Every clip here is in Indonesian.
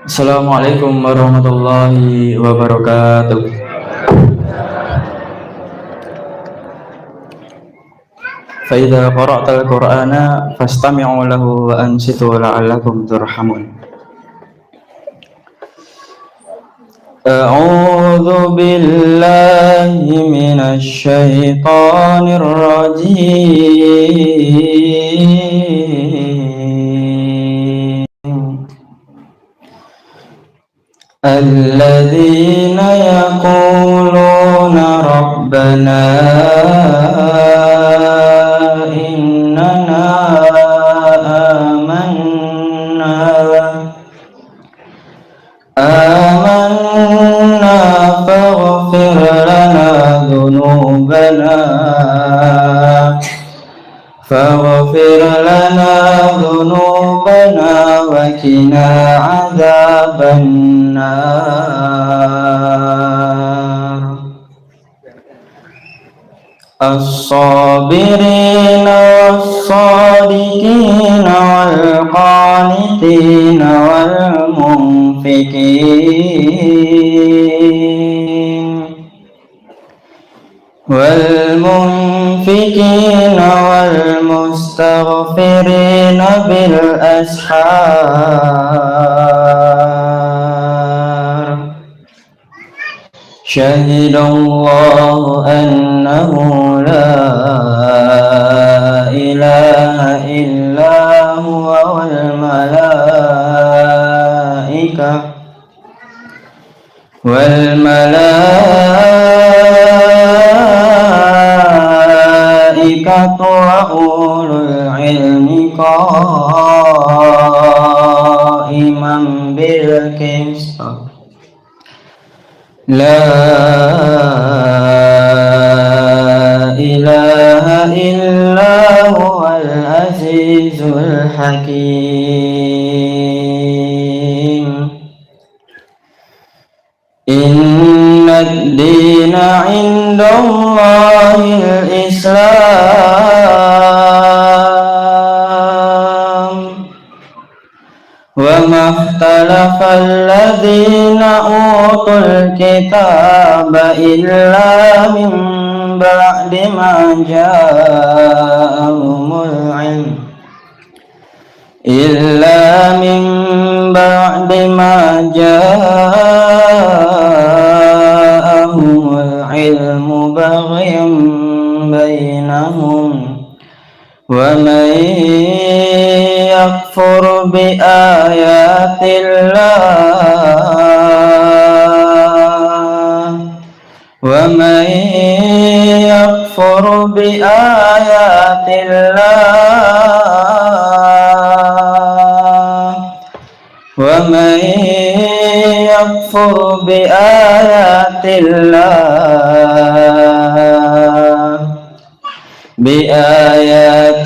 Assalamualaikum warahmatullahi wabarakatuh. فإذا قرأت القرآن فاستمعوا له وأنصتوا لعلكم ترحمون. أعوذ بالله من الشيطان الرجيم. الذين يقولون ربنا إننا آمنا فاغفر لنا ذنوبنا وقنا عذاب النار. الصابرين والصادقين والقانتين والمنفقين والمستغفرين بالأسحار. شهد الله أنه لا إله إلا هو والملائكة وأولو العلم قائما بالقسط. لا إله إلا هو العزيز الحكيم. إن الدين عند الله الإسلام وما اختلف الذين أوتوا الكتاب إلا من بعد ما جاءهم العلم بغيا بينهم. ومن يكفر بآيات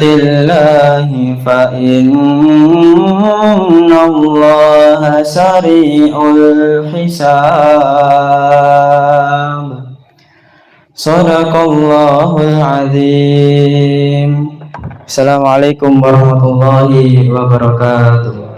الله فإن الله سريع الحساب. Sadaqallahul azim. Assalamualaikum warahmatullahi wabarakatuh.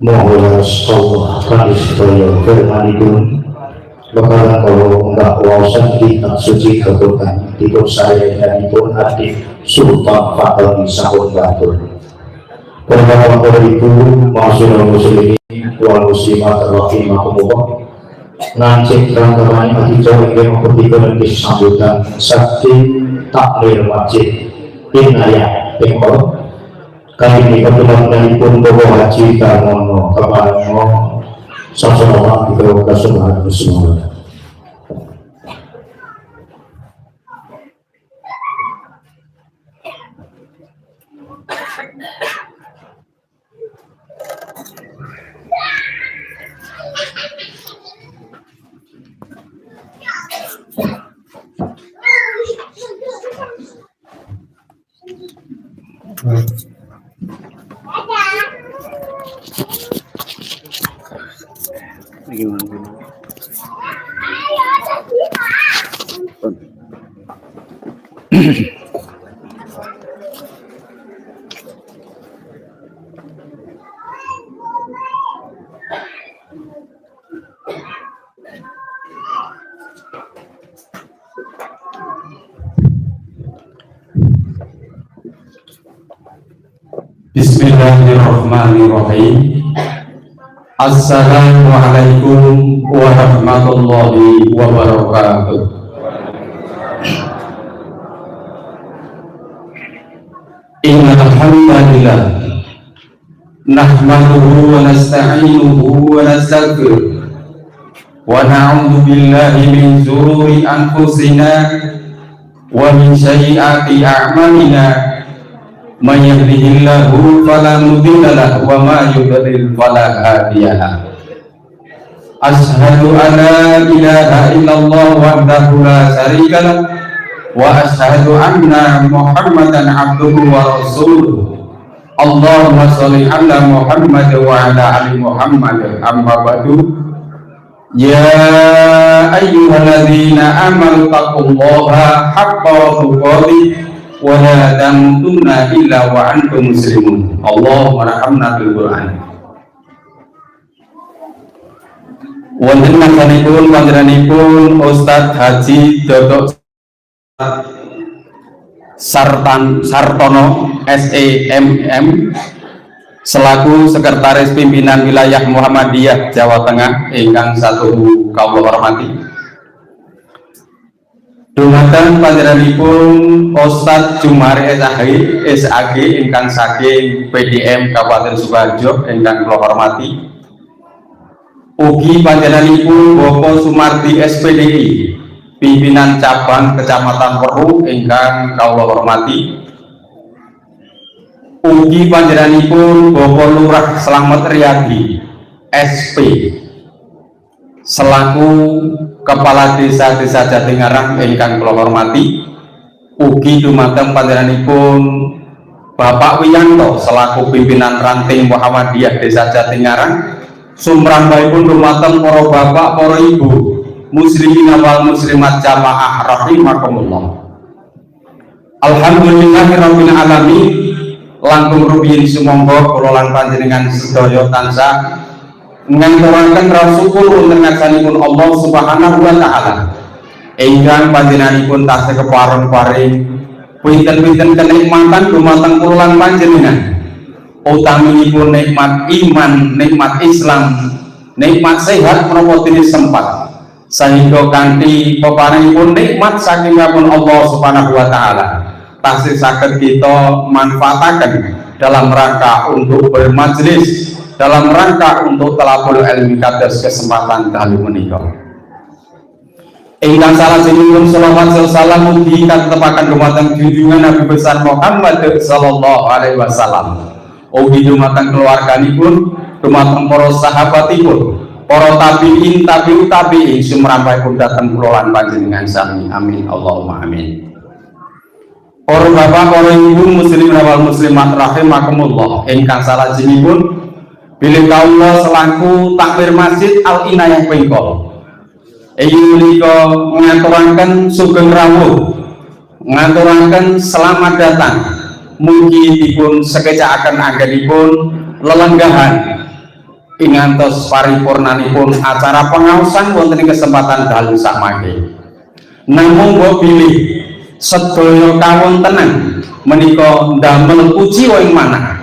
Mohon Allah kami sedaya firmanipun bakalan kalau mendakwakan kitab suci kebukaan itu saya dan itu Adif Sultan Fakir Sahur Batur. Bapak Ibu masyarakat muslimin wal muslimat rahimahumullah, ngancik rangkaian acara yang berikut disambutan sakti takmir masjid Inayah Pengkor. Kali ini pertemuan dari pun Bapak Haji Karmono Kepalango Sasana di Kabupaten Subang. Bismillahirrahmanirrahim. Assalamualaikum warahmatullahi wabarakatuh. Innal hamdalillah nahmaduhu wa nasta'inuhu wa nastaghfiruh wa na'udzu billahi min shururi anfusina wa min sayyiati a'malina. Man yahdihillahu fala mudilla lahu wa ma yudlil fala hadiya lahu. Asyhadu an la ilaha illallah wahdahu la syarika lahu wa asyhadu anna Muhammadan abduhu wa rasuluh. Allahumma sholli ala Muhammad wa ala ali Muhammad. Amma ba'du. Ya ayyuhalladzina amanu taqullaha haqqa tuqatih wa la tamutunna illa wa antum muslimun. Allahumma rahamna bil Qur'an. Wonten masanipun panjenenganipun Ustadz Haji Dodok Sartono SEMM selaku Sekretaris Pimpinan Wilayah Muhammadiyah Jawa Tengah ingkang satuhu kawula hormati. Dumateng panjenenganipun Ustadz Jumari SAG ingkang saking PDM Kabupaten Sukoharjo ingkang kula hormati. Ugi panjenenganipun Bapak Sumardi SPDI pimpinan cabang Kecamatan Weru ingkang kawula hormati. Ugi panjenenganipun Bapak Lurah Slamet Riyadi SP selaku Kepala Desa Jatingarang ingkang kula hormati. Ugi dumateng panjenenganipun Bapak Wiyanto selaku pimpinan ranting Muhammadiyah Desa Jatingarang. Sumrambahipun dumateng para bapak, para ibu, muslimin wal muslimat jamaah rahimakumullah. Alhamdulillahirabbil alamin. Langkung rumiyin sumangga kula lan panjenengan sedaya tansah nganturaken rasul wonten ngarsanipun Allah Subhanahu wa taala ingkang panjenenganipun tansah keparing-paring pinten-pinten kenikmatan dumateng kula lan panjenengan, utaminipun nikmat iman, nikmat Islam, nikmat sehat menapa dene sempat sehingga kanthi peparingipun nikmat saking Allah Subhanahu wa taala tasih saged kita manfaataken dalam rangka untuk bermajlis, dalam rangka untuk talabul ilmi kados kesempatan kali menika. Ingkang salajengipun selawat salam mugi katepaken dumateng junjungan Nabi besar Muhammad sallallahu alaihi wasallam. Ugi dumateng keluarganipun, dumateng para sahabatipun, para tabi'in, tabi'ut tabi'in sumrambahipun dhateng kula lan panjenengan sami. Amin Allahumma amin. Para bapak, para ibu, muslimin wal muslimat rahimakumullah. Ingkang salajengipun bilih kawula selaku takmir Masjid Al Inayah Pengkol ingin menika ngaturaken sugeng rawuh, ngaturaken selamat datang. Mugi dipun sekecakaken anggenipun lelenggahan ingantos paripurnanipun acara pengaosan wonten ing kesempatan dalu samangke. Namung mbok bilih sedaya kawontenan menika ndamel puji ing manah.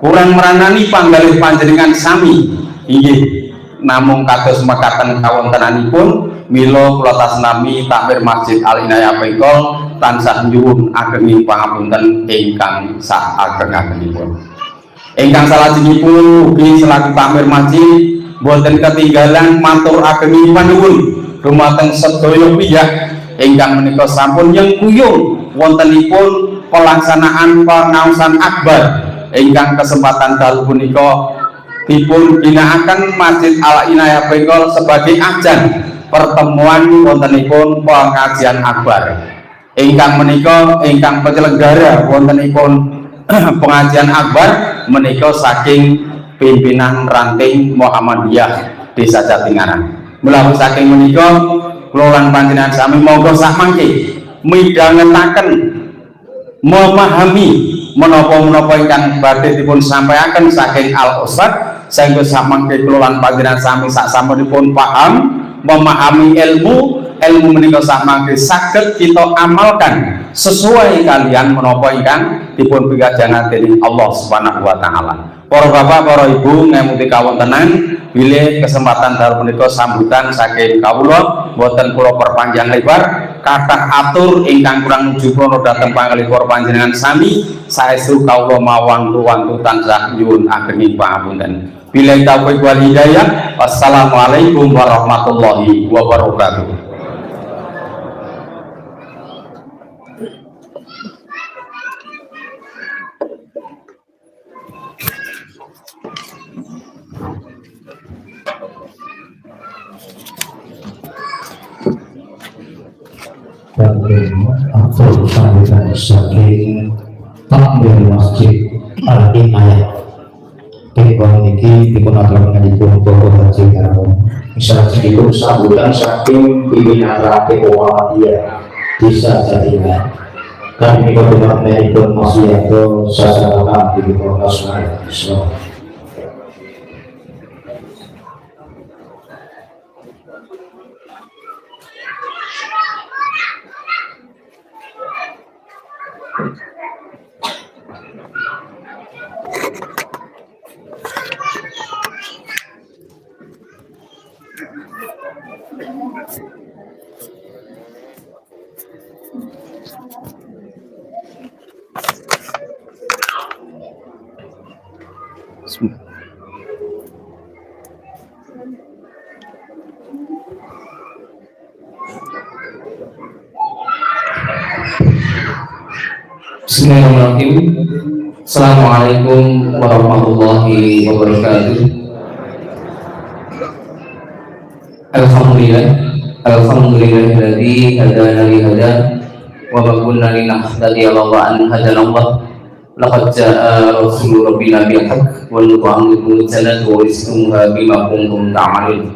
Kurang meranani panggalih panjenengan sami inggih namung kados mekaten kawontenanipun mila kula tasnami takmir Masjid Al Inayah Pengkol tansah nyuwun ageng pangapunten ingkang sak ageng-agengipun. Ingkang salajengipun ugi selaku takmir masjid boten ketinggalan matur ageng panuwun dumateng sedaya pihak ingkang menika sampun nyengkuyung wontenipun pelaksanaan pengaosan akbar ingkang kesempatan dalu punika dipun ginakaken Masjid Al Inayah Bengkol sebagai ajang pertemuan wontenipun pengajian akbar ingkang menika ingkang penyelenggara wontenipun pengajian akbar menika saking pimpinan ranting Muhammadiyah Desa Jatingaran. Melalui saking menika kula lan panjenengan sami monggo sak mangke midhangetaken memahami menapa-menapa ingkang badhe dipun sampaikan saking Al Ustaz sehingga sak mangke kula lan panjenengan sami sak sampunipun paham memahami ilmu menika sak mangke saged kita amalkan sesuai kalian menapa ingkang dipun pikajangan dening Allah Subhanahu wa taala. Para bapak, para ibu ngemuti kawontenan bilih kesempatan dalu punika sambutan saking kawula boten kula perpanjang lebar kathah atur ingkang kurang nuju kula dhateng pangalipur panjenengan sami saestu kawula mawantu-wantu tansah nyuwun ageng pangapunten. Billahi taufiq wal hidayah. Wassalamualaikum warahmatullahi wabarakatuh. Dan atur sambutan saking takmir Masjid Al Inayah Bengkol niki dipun aturaken kanjeng Bapak Haji Karmo. Misalnya sedikit sambutan saking pimpinan ranting Muhammadiyah Desa Jatingaran. Kami berdoa menipun masih ada sasana di Kota Solo. Bismillahirrahmanirrahim. Assalamualaikum warahmatullahi wabarakatuh. Alhamdulillahilladzi hadana li hada wa ma kunna linahtadiya lawla an hadana Allah. Laqad jaa rasulur rabbina bil haqq wal nu'minu jannati wa rizquha bima kuntum ta'malun.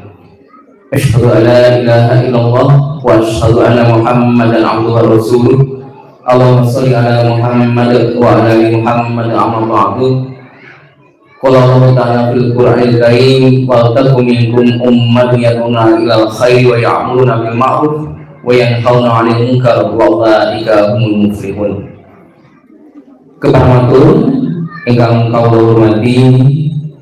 Asyhadu an la ilaha illallah wa asyhadu anna Muhammadan abduhu wa rasuluh. Allahumma sholli ala Muhammad wa ala ali Muhammad amma ba'du. Qala Allah ta'ala fil Qur'anil Karim wa takum minkum ummatun yad'una ilal khairi wa ya'muruna bil ma'ruf wa yanhauna 'anil munkar wa ulaika humul muflihun. Kepamatun ingkang kawula hormati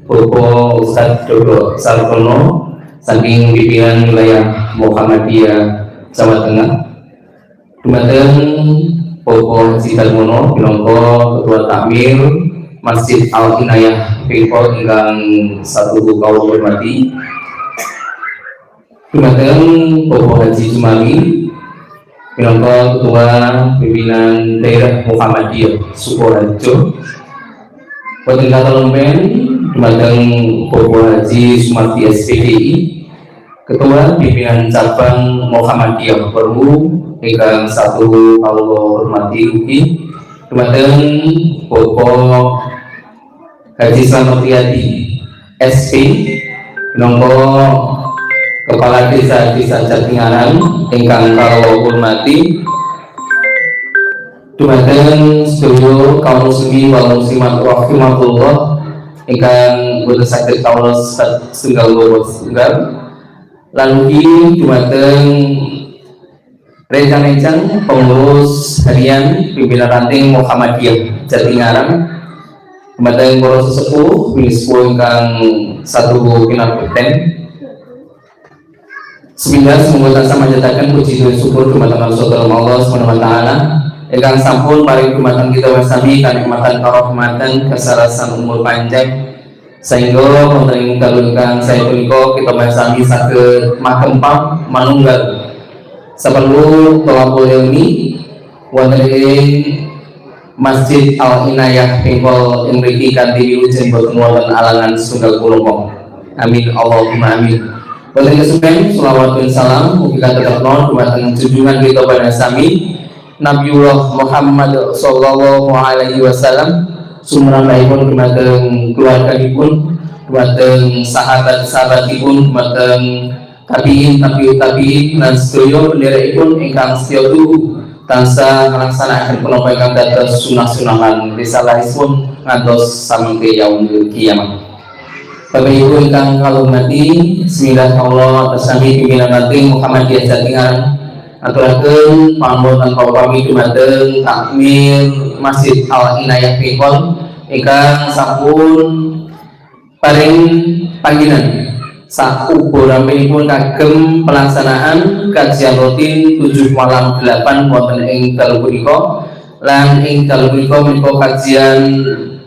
Bapak Ustaz Dodo Sartono saking pimpinan wilayah Muhammadiyah Jawa Tengah. Dumateng Bapak Haji Darmono minangka Ketua Takmir Masjid Al Inayah Bengkol ingkang satu kawula hormati. Dumateng Bapak Haji Jumali minangka Ketua Pimpinan Daerah Muhammadiyah Sukoharjo. Boten katalumpen dumateng Bapak Haji Sumarti SPDI Ketua Pimpinan Cabang Muhammadiyah Perlu ingkang satu kawula hormati ugi. Dumateng Bapak Haji Slamet Riyadi SP minangka Kepala Desa Jatingaran ingkang kawula hormati. Dumateng sedaya kaum muslimin wal muslimat rahimakumullah ingkang boten saged kawula setunggal setunggal. Lan ugi dumateng rencang-rencang pengurus harian pimpinan ranting Muhammadiyah Jatingaran. Dumateng para sesepuh ingkang satu kinabekten. Semoga semoga tansah manjataken puji dan syukur dumateng Allah Subhanahu wa taala ingkang sampun paring dumateng kita wasami kanikmatan karahmatan kesarasan umur panjang sehingga wonten ing kalungkang saya punika kita wasami saged makempang manunggal saperlu tawakul ilmi wonten ing Masjid Al Inayah Pengkol ing mriki kanthi wilujeng boten wonten alangan setunggal punapa. Amin Allahumma amin. Boten kesupen selawat dan salam mugi katetepno dumateng junjungan kita pada sami Nabiullah Muhammad sallallahu alaihi wasallam, sumrambahipun dumateng keluarganipun, dumateng sahabat-sahabatipun, dumateng tabiin lan sedaya pendherekipun ingkang setya tuhu tansah nglaksanakaken punapa ingkang dados sunah-sunahan risalahipun ngantos samangke yaumul kiamah. Bapak Ibu ingkang kalumati, bismillah atas sami pimpinan lanting Muhammadiyah Jatingaran aturaken panuwun pami dumateng takmir Masjid Al Inayah Pengkol ingkang sampun paring panggilan sakuburamipun kagem pelaksanaan kajian rutin 7 malam 8 wonten ing dalu punika, lan ing dalu punika menika kajian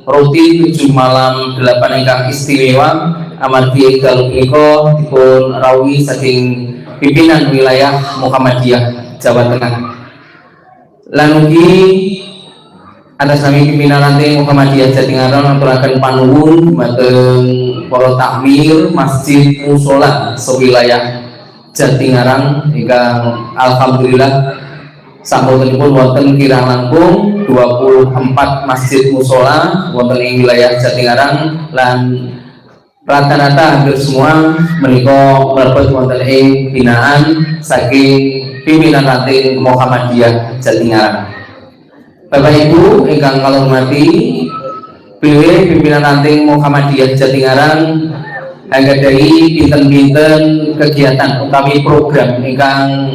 rutin 7 malam 8 ingkang istimewa amargi ing dalu punika dipun rawuhi saking pimpinan wilayah Muhammadiyah Jawa Tengah. Lan ugi atas nami pimpinan lanting Muhammadiyah Jatingaran aturaken panuwun dumateng para takmir masjid mushola sewilayah Jatingaran ingkang alhamdulillah sampun wonten kirang langkung 24 masjid mushola wonten ing wilayah Jatingaran, lan rata-rata hampir semua menika mlebet wonten ing binaan saking pimpinan lanting Muhammadiyah Jatingaran. Bapak Ibu ingkang kula hormati, pilih pimpinan lanting Muhammadiyah Jatingaran anggadhahi pinten-pinten kegiatan utawi program ingkang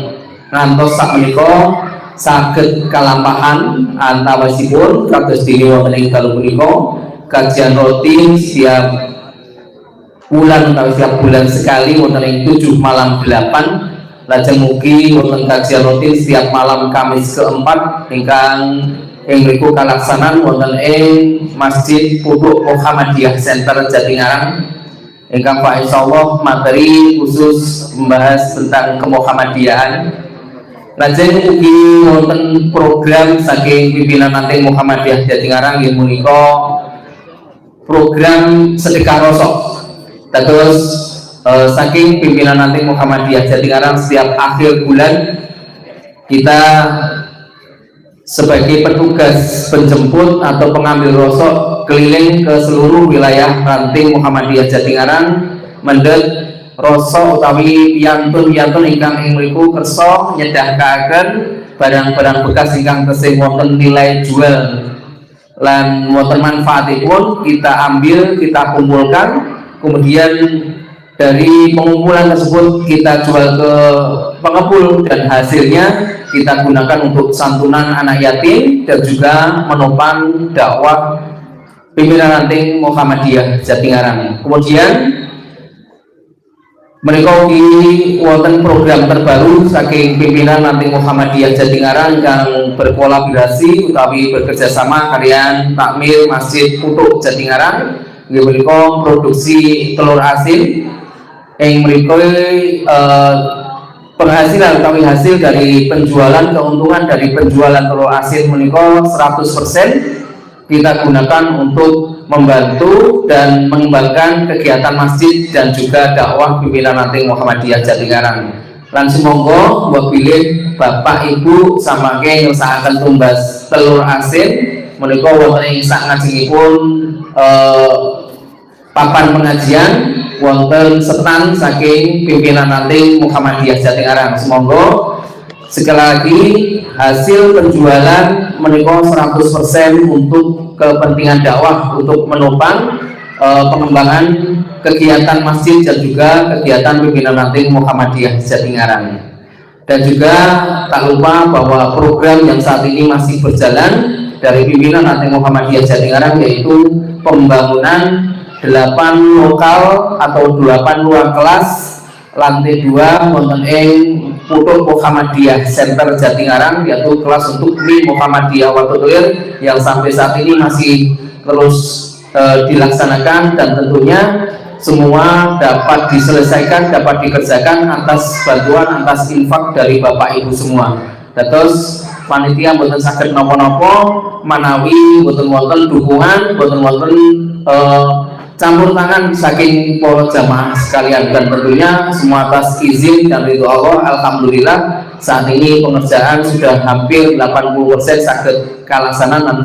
ngantos sakmenika saged kalampahan antawisipun kados dene wonten ing dalu punika kajian rutin setiap bulan utawi setiap bulan sekali wonten ing 7 malam 8, lajeng mugi wonten kajian rutin setiap malam Kamis keempat ingkang mriku kalaksanan wonten ing Masjid Puduk Muhammadiyah Center Jatingaran ingkang Pak insyaallah materi khusus membahas tentang kemuhammadiyahan. Lajeng ugi wonten program saking pimpinan lanting Muhammadiyah Jatingaran inggih punika program sedekah rosok. Dados saking pimpinan lanting Muhammadiyah Jatingaran setiap akhir bulan kita sebagai petugas penjemput atau pengambil rosok keliling ke seluruh wilayah ranting Muhammadiyah Jatingaran mendhet rosok utawi piyantun-piyantun ingkang ing mriku kersa nyedhakaken barang-barang bekas ingkang tesih wonten nilai jual lan wonten manfaatipun kita ambil, kita kumpulkan, kemudian dari pengumpulan tersebut kita jual ke pengepul dan hasilnya kita gunakan untuk santunan anak yatim dan juga menopang dakwah pimpinan lanting Muhammadiyah Jatingaran. Kemudian mereka wonten program terbaru saking pimpinan lanting Muhammadiyah Jatingaran yang berkolaborasi utawi bekerjasama kalian takmir Masjid Puduk Jatingaran. Mereka produksi telur asin yang mereka penghasilan atau hasil dari penjualan, keuntungan dari penjualan telur asin menika 100% kita gunakan untuk membantu dan mengembangkan kegiatan masjid dan juga dakwah pimpinan lanting Muhammadiyah Jatingaran. Lan sumangga wabile Bapak Ibu samangke nyersakaken tumbas telur asin menika wonten ing sak ngajengipun papan pengajian wonten setan saking pimpinan lanting Muhammadiyah Jatingaran. Semoga sekali lagi hasil penjualan menika 100% untuk kepentingan dakwah untuk menopang pengembangan kegiatan masjid dan juga kegiatan pimpinan lanting Muhammadiyah Jatingaran. Dan juga tak lupa bahwa program yang saat ini masih berjalan dari pimpinan lanting Muhammadiyah Jatingaran yaitu pembangunan 8 lokal atau 8 ruang kelas lantai 2 wonten ing Puduk Muhammadiyah Center Jatingaran, yaitu kelas untuk Mi Muhammadiyah Watulir yang sampai saat ini masih terus dilaksanakan dan tentunya semua dapat diselesaikan, dapat dikerjakan atas bantuan, atas infak dari Bapak Ibu semua. Terus panitia boten saged napa-napa manawi boten wonten dukungan, boten wonten campur tangan saking para jamaah sekalian, dan tentunya semua atas izin dan ridho Allah. Alhamdulillah saat ini pengerjaan sudah hampir 80% saged kalaksanan.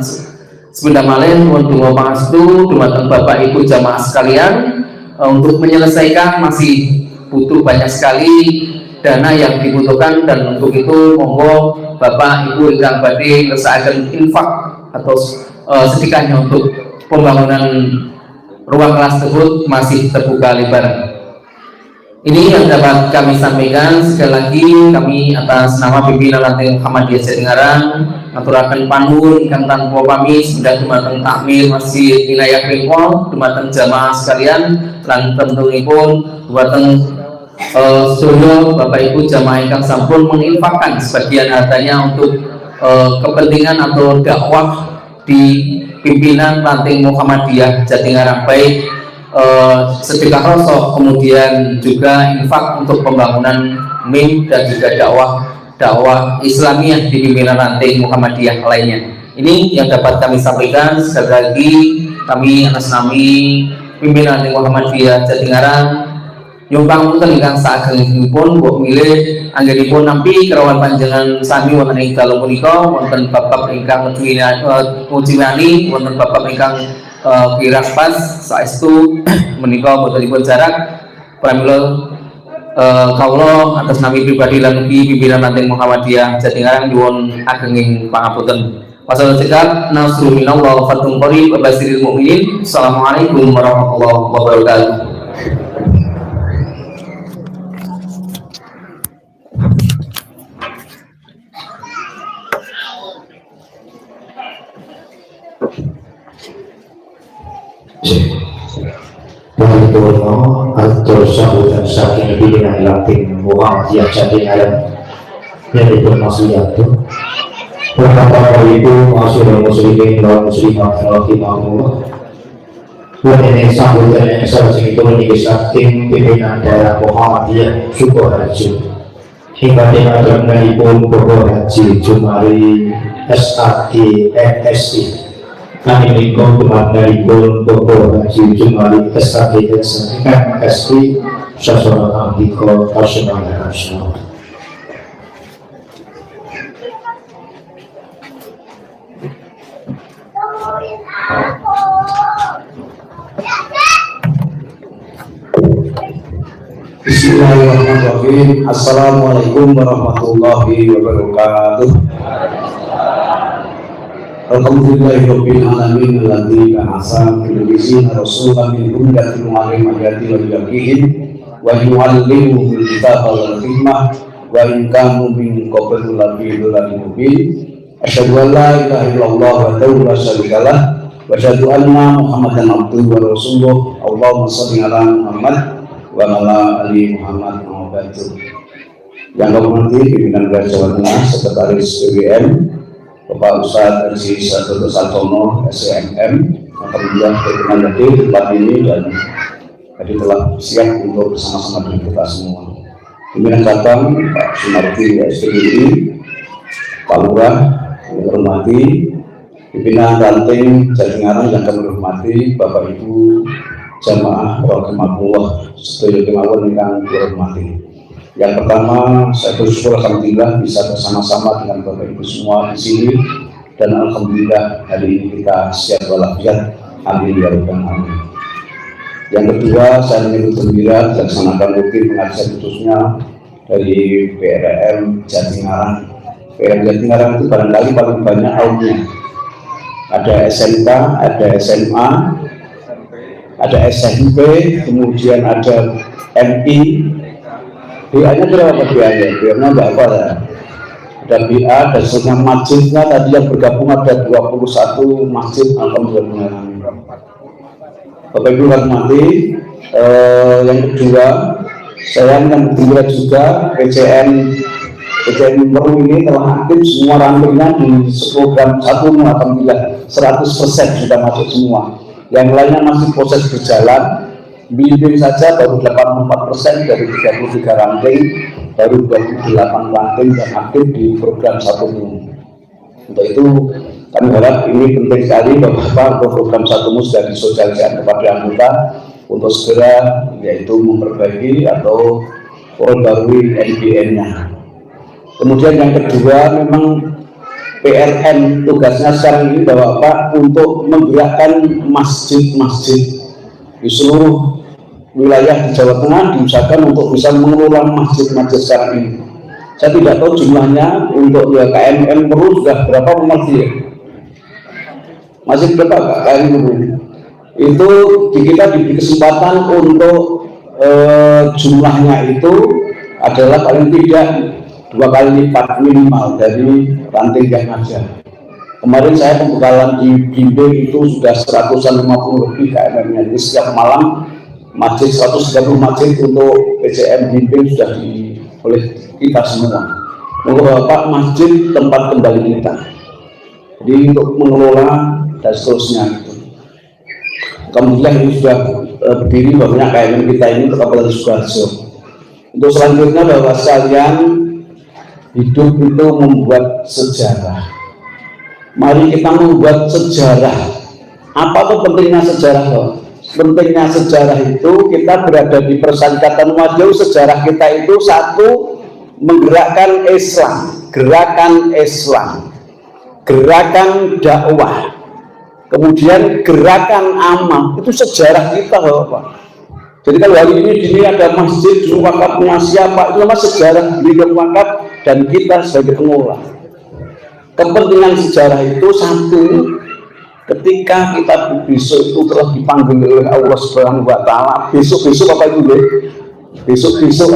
Sebentar malih nuwun donga pangastu dumateng Bapak Ibu jamaah sekalian untuk menyelesaikan, masih butuh banyak sekali dana yang dibutuhkan, dan untuk itu monggo Bapak Ibu ingkang badhe ngersakaken infak atau sedekahnya untuk pembangunan ruang kelas tersebut masih terbuka lebar. Ini yang dapat kami sampaikan. Sekali lagi kami atas nama pimpinan Ranting Muhammadiyah Jatingarang ngaturaken panuwun ingkang tanpa pamit sedaya dumateng takmir Masjid Wilayah Pengkol, dumateng jamaah sekalian, lan tentunipun dumateng sedaya Bapak Ibu jamaah ingkang sampun menginfakkan sebagian hartanya untuk kepentingan atau dakwah di pimpinan Ranting Muhammadiyah Jatingarang, baik sedekah rosok, kemudian juga infak untuk pembangunan MIM dan juga dakwah Islamiyah di pimpinan Ranting Muhammadiyah lainnya. Ini yang dapat kami sampaikan. Sekali lagi kami atas nama pimpinan Ranting Muhammadiyah Jatingarang nyumbang punten ingkang saagengipun mbok milih anggenipun nampi kerawan panjenengan sami wonten ing dalu punika, wonten bapak ingkang ujiwani, wonten bapak ingkang kirang pas saestu menika botenipun jarak pramila kawula atas nami pribadi lan ugi pimpinan Ranting Muhammadiyah Jatingarang nyuwun agenging pangapunten. Wassalamualaikum nasrullah wa fathun qarib wa basyiril mukminin. Assalamualaikum warahmatullahi wabarakatuh. Warahmatullahi atau sambutan saking pimpinan Ranting Muhammadiyah Jatingarang yang dipermaksudkan Bapak Ibu masyarakat muslimin dan muslimat rahimahumullah. Ini sambutan yang saya singgung ini saking pimpinan daerah Muhammadiyah Sukoharjo hingga dengan Ibu Bapak Haji Jumari SAD MSI. Kami mengikut kemandaripun Bapak Haji Jumali SAD MSI Sasaran Amdiko Nasional Nasional. Bismillahirrahmanirrahim. Assalamualaikum warahmatullahi wabarakatuh. Alhamdulillahirabbil alamin alladzi ba'atsa fil mu'minina rasulan min ummatil mu'allim ayati wal yaqiin wa yu'allimuhum kitaba wal hikmah wa in kanu min qablu lafi dhalalin mubin. Asyhadu an la ilaha illallah wa la syarika lah wa asyhadu anna Muhammadan abduhu wa rasuluh. Allahumma shalli ala Muhammad wa ala ali Muhammad wa barik. Yang kami hormati pimpinan Daerah Jawa Tengah, Sekretaris PWN Bapak Ustadz Haji Sadul Santono SEMM, kemudian berkenan hadir di tempat ini dan tadi telah siap untuk bersama-sama dengan kita semua. Pimpinan cabang Pak Sunarti SPDI, Pak Lurah yang hormati, pimpinan Ranting Jatingarang yang kami hormati, Bapak Ibu jamaah rahimahullah sedaya kemawon yang dihormati. Yang pertama, saya bersyukur alhamdulillah bisa bersama-sama dengan Bapak Ibu semua di sini, dan alhamdulillah hari ini kita sehat walafiat. Amin ya rabbal alamin. Yang kedua, saya menyambut gembira dilaksanakan rutin pengajian khususnya dari PRM Jatingarang. PRM Jatingarang itu barangkali paling banyak aumnya. Ada SMK, ada SMA, ada SMP, kemudian ada MI. BA-nya berapa BA-nya? BA-nya enggak apa ya. Ada BA dan setengah masjidnya tadi yang bergabung ada 21 masjid. Alhamdulillah. Bapak Ibu hormati, yang kedua saya yang bergembira juga PCN Peru ini telah aktif semua rantingnya di program 1. Alhamdulillah 100% sudah masuk semua. Yang lainnya masih proses berjalan. Bimbing saja baru 84% dari 33 ranting, baru 28 ranting yang aktif di program 1. Untuk itu kami harap ini penting sekali Bapak program satu sudah disosialisasikan kepada anggota untuk segera yaitu memperbaiki atau memperbarui NBN-nya. Kemudian yang kedua, memang PRN tugasnya sekarang ini Bapak untuk menggerakkan masjid-masjid di seluruh wilayah di Jawa Tengah, diusahakan untuk bisa mengelola masjid-masjid sekarang ini. Saya tidak tahu jumlahnya untuk ya KMM Meru sudah berapa masjid? Masih berapa Pak KMM Meru? Itu kita diberi kesempatan untuk jumlahnya itu adalah paling tidak 2 kali lipat minimal dari ranting yang ada. Kemarin saya pembekalan di Bimbing itu sudah 150 lebih KMM-nya. Jadi setiap malam masjid 130 masjid untuk PCM Bimbing sudah oleh kita semua. Mengelola Bapak masjid tempat kembali kita. Jadi untuk mengelola dan seterusnya itu. Alhamdulillah ini sudah berdiri banyak KMM kita ini untuk Kabupaten Sukoharjo. Untuk selanjutnya Bapak sekalian, hidup itu membuat sejarah. Mari kita membuat sejarah. Apa tuh pentingnya sejarah Pak? Pentingnya sejarah itu kita berada di Perserikatan Maju. Sejarah kita itu satu, menggerakkan Islam, gerakan Islam, gerakan dakwah, kemudian gerakan amal. Itu sejarah kita Bapak. Jadi kalau hari ini di sini ada masjid juru wakafnya siapa, itu nama sejarah juru wakaf dan kita sebagai pengelola. Kepentingan sejarah itu satu, ketika kita besok itu telah dipanggil oleh Allah Subhanahu wa Ta'ala. Besok-besok apa itu deh? Besok-besok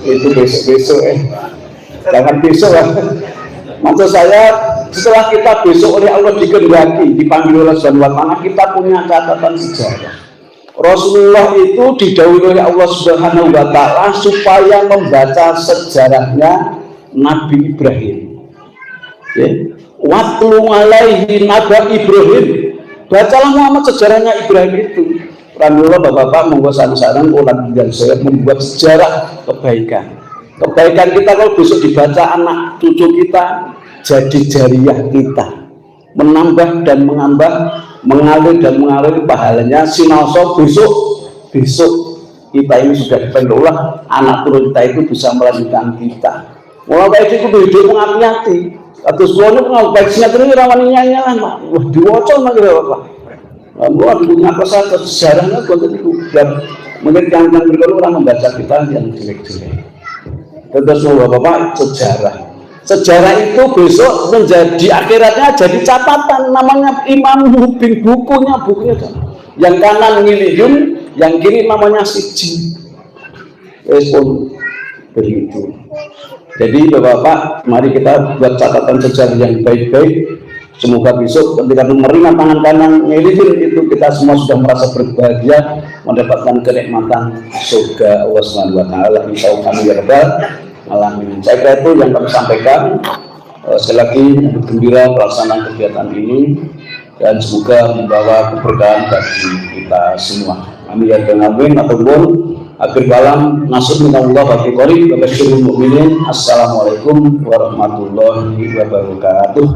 itu besok-besok jangan besok lah. Maksud saya, setelah kita besok oleh Allah dikehendaki dipanggil oleh Subhanahu wa Ta'ala, kita punya catatan sejarah. Rasulullah itu didhawuhi oleh Allah Subhanahu wa Ta'ala supaya membaca sejarahnya Nabi Ibrahim. Ya. Watlu alaihi naba Ibrahim. Bacalah Muhammad sejarahnya Ibrahim itu. Alhamdulillah Bapak-bapak monggo sareng-sareng ulang dan saya membuat sejarah kebaikan. Kebaikan kita kalau besok dibaca anak cucu kita jadi jariah kita. Menambah dan menambah, mengalir dan mengalir pahalanya sinaoso besok kita ini sudah dipendolah anak turun kita itu bisa melanjutkan kita. Mulai baik itu hidup mengapi-api. Atau semuanya pengal baik sinetron rawaninya lah, wah diwacol lagi Bapak. Wah dunia apa saja sejarahnya konten itu dan mungkin yang berikut orang membaca kita yang jelek-jelek. Terus Bapak sejarah. Sejarah itu besok menjadi akhiratnya jadi catatan namanya Imam Mubin bukunya yang kanan miliyun, yang kiri namanya siji. Respon begitu. Jadi Bapak-bapak, mari kita buat catatan sejarah yang baik-baik. Semoga besok ketika menerima tangan kanan miliyun itu kita semua sudah merasa berbahagia mendapatkan kenikmatan surga Allah Subhanahu wa Ta'ala. Insyaallah kami ya rabbal alamin. Saya kira itu yang kami sampaikan. Sekali lagi gembira pelaksanaan kegiatan ini dan semoga membawa keberkahan bagi kita semua. Amin ya rabbal alamin. Ataupun akhir kalam nasib minallah wa fi qarib wa basyiril mu'minin. Assalamualaikum warahmatullahi wabarakatuh.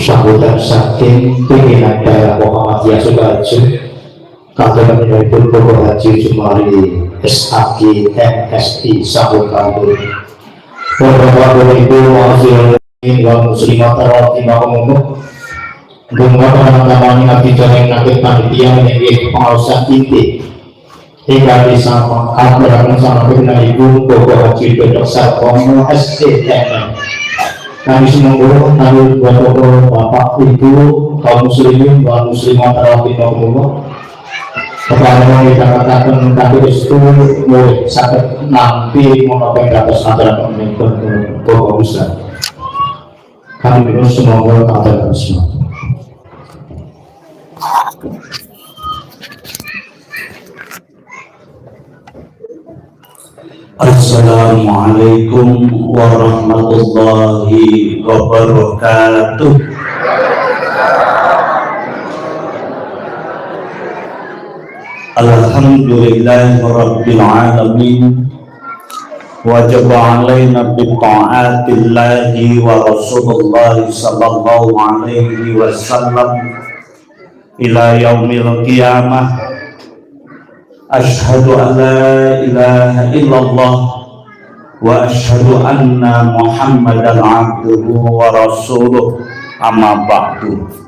Sambutan saking pimpinan daerah Muhammadiyah Sukoharjo Kabupaten Pun Bogor Haji Jumari SAG MSI sambut kami. Bapak Ibu wa muslimat rahimahumullah. Bunga teman-teman nabi jaring nakit panitia menjadi pengawasan inti hingga bisa mengabarkan sama pimpinan Ibu Bogor Haji Dodok Sarkono SDM. Kami semua nabi bapak ibu kaum muslimin dan muslimat rahimahumullah. Kepada kita katakan kami itu mulai sakit nanti menopeng ke atas antara pemimpin Bapak Ustaz. Kami minum semoga kata semua. Assalamualaikum warahmatullahi wabarakatuh. Alhamdulillahirabbil alamin. Wajib alaina bi ta'atillahi wa Rasulullah sallallahu alaihi wasallam ila yaumil qiyamah. Asyhadu an la ilaha illallah wa asyhadu anna Muhammadan abduhu wa rasuluh. Amma ba'du.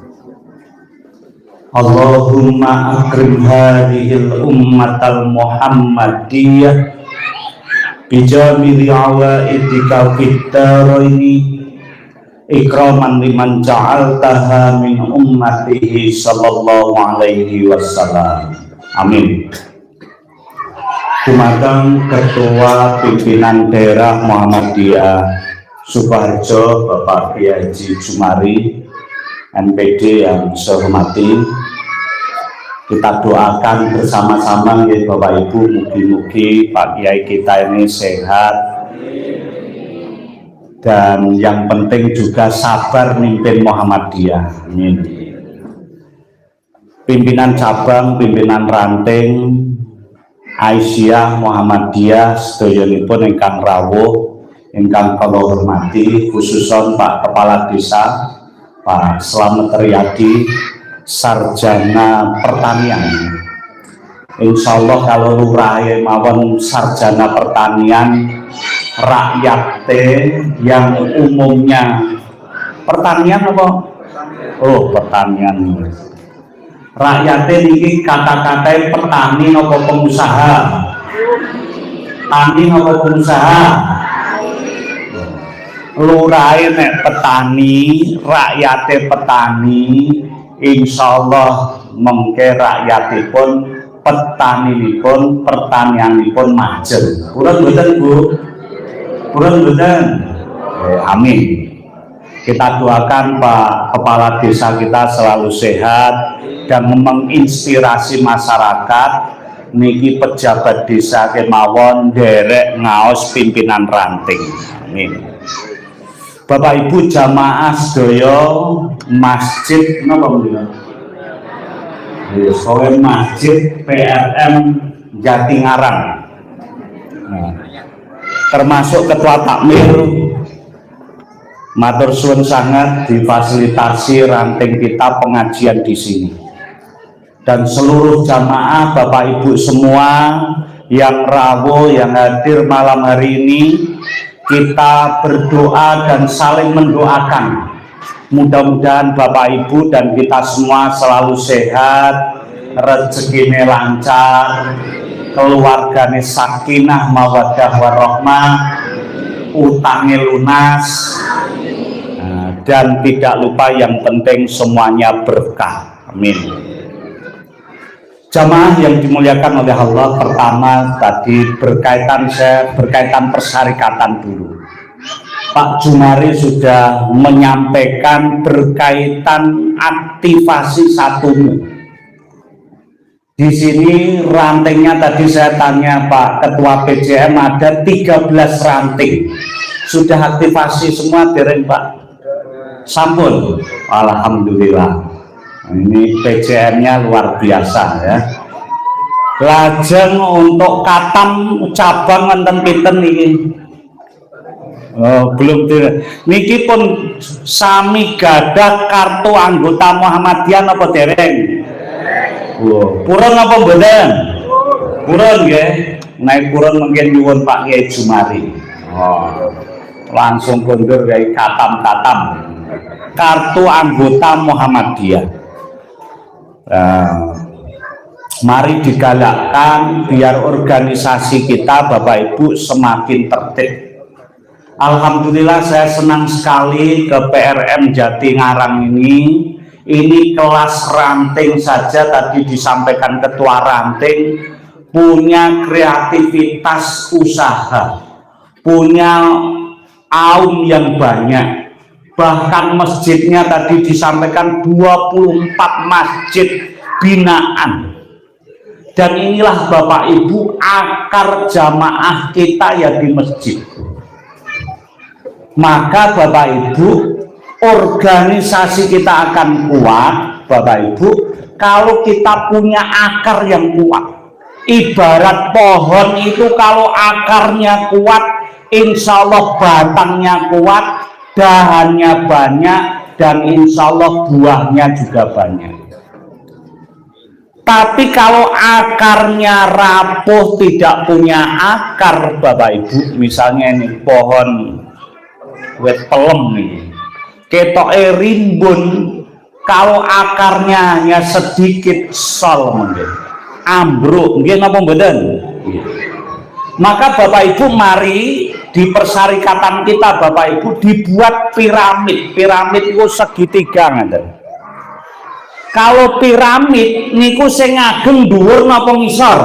Allahumma akrim hadhil ummatal muhammadiyah bijamili awaidika fiddaraini ikraman liman ja'altaha min ummatihi sallallahu alaihi wasallam. Amin. Dumateng Ketua Pimpinan Daerah Muhammadiyah Sukoharjo Bapak Kiai Haji Jumari MPD yang saya hormati, kita doakan bersama-sama ya Bapak Ibu, mugi-mugi Pak Kiai kita ini sehat dan yang penting juga sabar mimpin Muhammadiyah. Amin. Pimpinan cabang, pimpinan ranting Aisyah Muhammadiyah sedoyonipun ingkang rawuh, ingkang kula hormati, khususon Pak Kepala Desa Pak Slamet Riyadi, sarjana pertanian. Insya Allah kalau lurah mawon sarjana pertanian, rakyat yang umumnya pertanian apa? Oh, pertanian. Rakyat ini kata-kata petani apa pengusaha? Tani apa pengusaha? Lurah nek petani, rakyat petani. Insya Allah mengke rakyatipun petaninipun pertanianipun majeng. Purun mboten Bu? Purun mboten? Amin. Kita doakan Pak Kepala Desa kita selalu sehat dan menginspirasi masyarakat. Niki pejabat desa kemawon derek ngaos pimpinan ranting. Amin. Bapak Ibu jamaah sedaya masjid napa mboten? Soal masjid PRM Jatingarang. Nah, termasuk ketua takmir matur suwun sangat difasilitasi ranting kita pengajian di sini. Dan seluruh jamaah Bapak Ibu semua yang rawuh yang hadir malam hari ini, kita berdoa dan saling mendoakan. Mudah-mudahan Bapak Ibu dan kita semua selalu sehat, rezekinya lancar, keluarganya sakinah mawaddah warahmah, utangnya lunas, dan tidak lupa yang penting semuanya berkah. Amin. Jamaah yang dimuliakan oleh Allah, pertama tadi berkaitan persyarikatan dulu. Pak Jumari sudah menyampaikan berkaitan aktivasi satumu. Di sini rantingnya tadi saya tanya Pak Ketua PJM ada 13 ranting. Sudah aktivasi semua dereng Pak? Sampun. Alhamdulillah. Ini PJM-nya luar biasa ya. Lajeng untuk katam cabang wonten pinten niki? Oh, belum tidak. Niki pun sami gadah kartu anggota Muhammadiyah apa dereng? Oh, purun apa mboten? Purun nggih. Naik purun mungkin nyuwun Pak Kiai Jumari. Oh, langsung kondur dari katam-katam. Kartu anggota Muhammadiyah. Mari digalakkan biar organisasi kita Bapak Ibu semakin tertib. Alhamdulillah saya senang sekali ke PRM Jatingarang ini. Ini kelas ranting saja tadi disampaikan ketua ranting punya kreativitas usaha, punya aum yang banyak. Bahkan masjidnya tadi disampaikan 24 masjid binaan. Dan inilah Bapak Ibu akar jamaah kita ya di masjid. Maka Bapak Ibu organisasi kita akan kuat Bapak Ibu kalau kita punya akar yang kuat. Ibarat pohon itu kalau akarnya kuat, insya Allah batangnya kuat, dahannya banyak, dan insya Allah buahnya juga banyak. Tapi kalau akarnya rapuh, tidak punya akar, Bapak Ibu, misalnya ini pohon wit pelem nih, ketoke rimbun, kalau akarnya hanya sedikit sol mungkin ambruk, nggih napa mboten? Maka Bapak Ibu mari di persyarikatan kita Bapak Ibu dibuat piramid. Piramid itu segitiga ngaten. Kalau piramid niku sing ngagem dhuwur napa ngisor?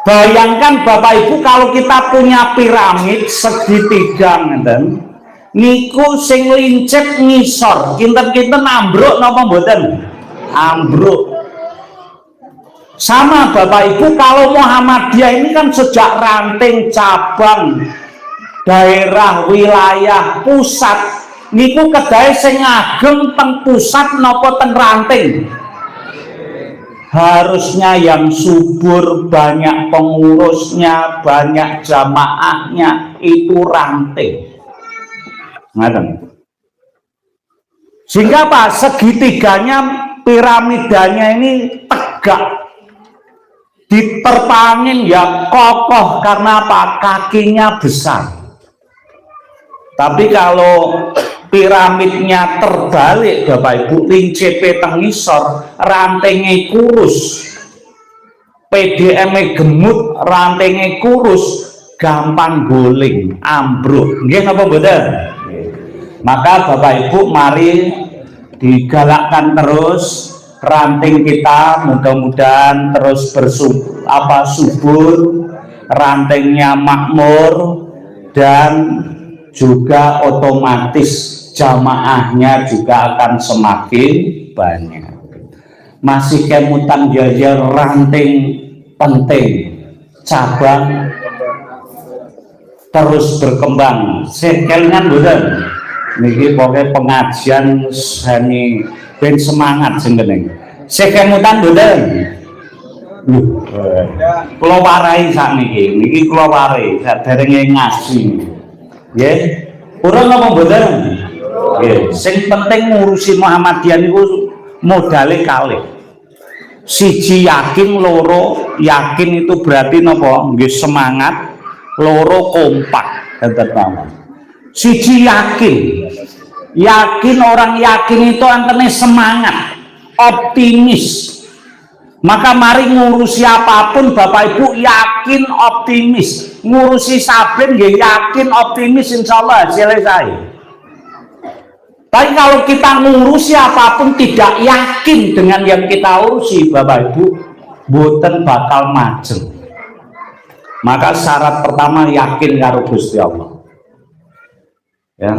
Bayangkan Bapak Ibu kalau kita punya piramid segitiga ngaten, niku sing lincip ngisor, kinten-kinten ambruk napa mboten? Ambruk. Sama Bapak Ibu, kalau Muhammadiyah ini kan sejak ranting, cabang, daerah, wilayah, pusat, niku kedai sing ngagem teng pusat napa teng ranting. Harusnya yang subur, banyak pengurusnya, banyak jamaahnya, itu ranting. Ngaten. Sehingga apa? Segitiganya, piramidanya ini tegak. Diterpangin ya kokoh, karena apa? Kakinya besar. Tapi kalau piramidnya terbalik Bapak Ibu, lincipe teng ngisor, rantingnya kurus, PDM gemut, rantingnya kurus, gampang guling, ambruk. Nggih napa mboten? Maka Bapak Ibu mari digalakkan terus ranting kita, mudah-mudahan terus subur, rantingnya makmur, dan juga otomatis jamaahnya juga akan semakin banyak. Masih kemutan jaya ranting penting, cabang terus berkembang. Sekelingan boten niki pokoknya pengajian seni ben semangat sing kene. Sekemutan boten. Kula warai sakniki, niki kula warai saderenge ngaji. Nggih. Ora napa mboten? Nggih, sing penting ngurusi Muhammadiyah niku modale kalih. Siji yakin, loro yakin itu berarti napa? Nggih semangat, loro kompak. Enten mawon. Siji yakin. Yakin, orang yakin itu antene semangat, optimis. Maka mari ngurusi apapun Bapak Ibu yakin, optimis. Ngurusi saben ya yakin, optimis, insya Allah selesai. Tapi kalau kita ngurusi apapun tidak yakin dengan yang kita urusi Bapak Ibu, boten bakal majem. Maka syarat pertama yakin karo Gusti Allah. Ya.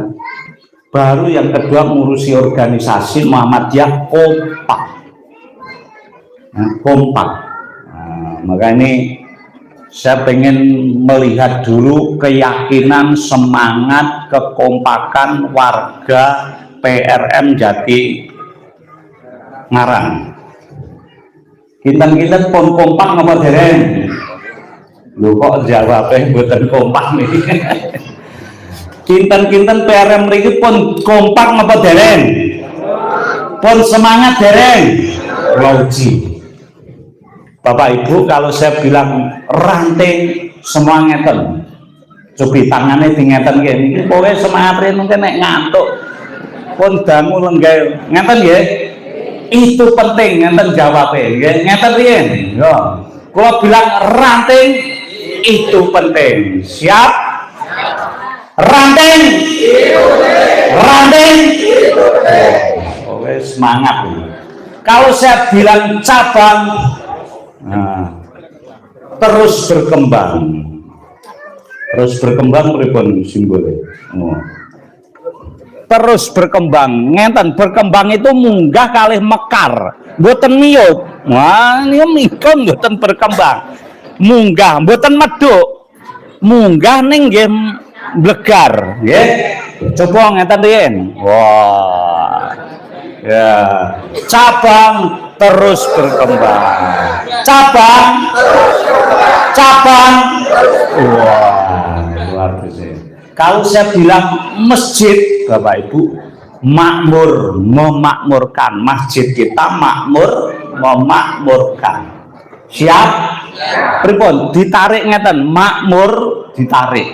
Baru yang kedua ngurusi organisasi Muhammadiyah kompak. Nah, kompak. Nah, maka ini saya pengen melihat dulu keyakinan, semangat, kekompakan warga PRM Jati Ngarang. Kinten-kinten pun kompak napa dereng? Lho kok jawabnya mboten kompak nih. Kinten-kinten PRM mriki pun kompak napa dereng? Pun semangat dereng? Lauji. Bapak Ibu, kalau saya bilang ranting semua ngeten, cobi tangannya di ngeten nggih, niki pokoke semangat rene mungkin nek ngantuk pun dangu lenggah ngeten nggih. Itu penting ngeten jawabe nggih, ngeten riyen. Yo. Kula bilang ranting itu penting. Siap? Ranting. Ranting. Oke, semangat. Kalau saya bilang cabang, nah, terus berkembang. Terus berkembang pripun simbolnya? Oh. Terus berkembang, ngenten berkembang itu munggah kalih mekar, mboten miyup. Wah, niku mikon mboten berkembang. Munggah mboten medhuk. Munggah ning nggih blegar, nggih. Coba ngeten riyen. Wah. Ya, cabang terus berkembang. Cabang. Wah, luar biasa. Kalau saya bilang masjid, Bapak Ibu, makmur, memakmurkan. Masjid kita makmur, memakmurkan. Siap? Pripun? Ditarik ngeten, makmur ditarik.